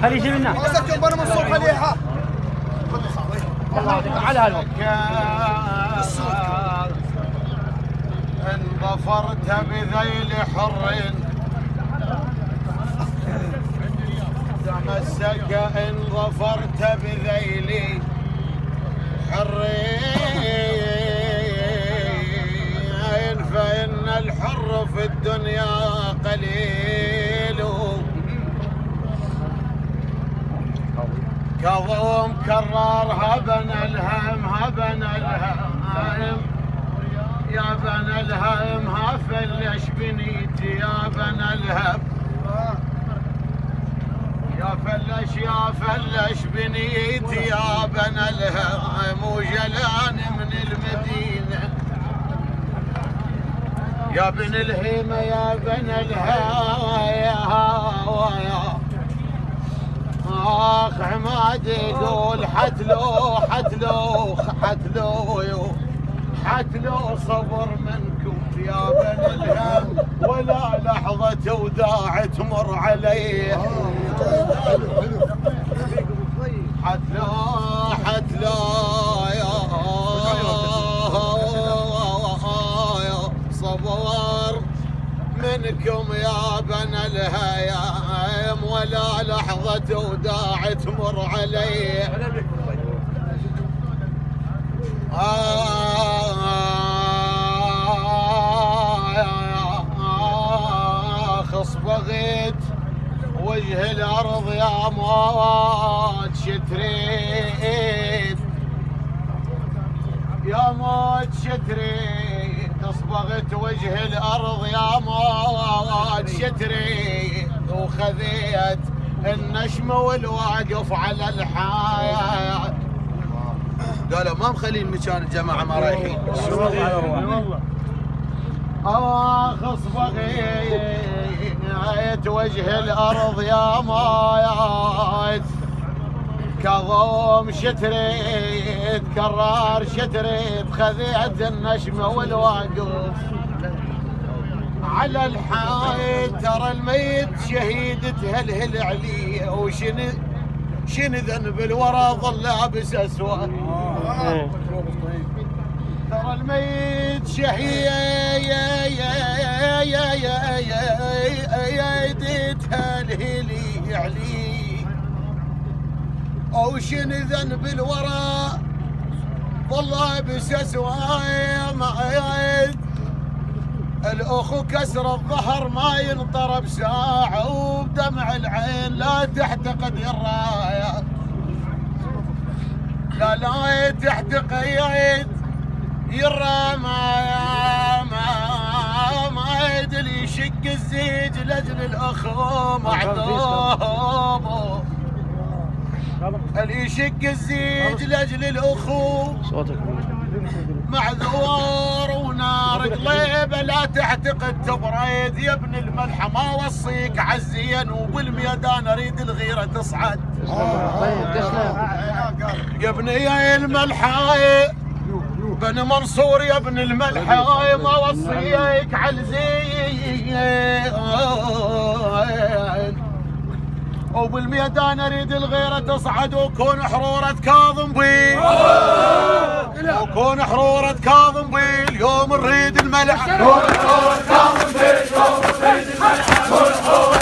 خلي يجي منا انا منصور خليها على هالوقت ان ظفرت بذيل حر تمسك ان ظفرت بذيل حر فإن الحر في الدنيا قليل كظوم كرار هبن الهم يا بن الهم ها فلش بنيتي يا بن الهم يا فلش بنيتي يا بن الهم وجلان من المدينة يا بن الهيمة يا بن الهوايا اخ عماد يقول حتلو صبر منكم يا بن الهم ولا لحظة وداع تمر علي حتلو يا صبر منكم يا بن الهيام ولا لحظة وداع تمر علي بغيت وجه الأرض يا موت شتريت يا موت شتريت اصبغت وجه الأرض يا موت شتريت وخذيت النشم والواقف على الحياة قالوا ما مخلين مكان الجماعة ما رايحين والله اصبغيت وجه الأرض يا مايت كظوم شتريت كرار شتريت خذيت النشمة والواقف على الحايد ترى الميت شهيد تهلهل عليه وشن ذنب الورى ظل لابس اسود ترى الميت شهيد تهلهلي عليه وشن ذنب الورى ظل لابس اسود الأخو كسر الظهر ما ينطرب ساعة وبدمع العين لا تحتقد الراية لا تحتقد الراية ما يدري يشق الزيج لأجل الأخو معذوب اللي يشق الزيج لأجل الأخو معذور ونار قليبه لا تعتقد تبريد يا ابن الملحة ما وصيك عزين وبالميدان اريد الغيرة تصعد يا ابني الملحة بن منصور يا ابن الملحة ما وصيك عزين وبالميدان اريد الغيرة تصعد وكون حرورة كاظم بي وكون حرورة كاظم بي اليوم نريد الملح كون حرورة كاظم بي اليوم نريد الملح